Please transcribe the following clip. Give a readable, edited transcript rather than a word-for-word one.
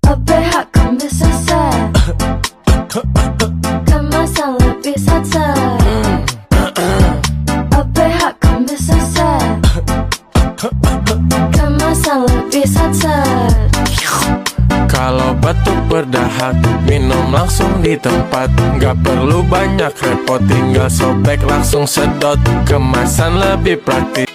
OBH kan bisa set, kemasan lebih set. OBH kan bisa set, kemasan lebih set. Kalau batuk berdahak, minum langsung di tempat. Gak perlu banyak repot, tinggal sobek langsung sedot. Kemasan lebih praktis.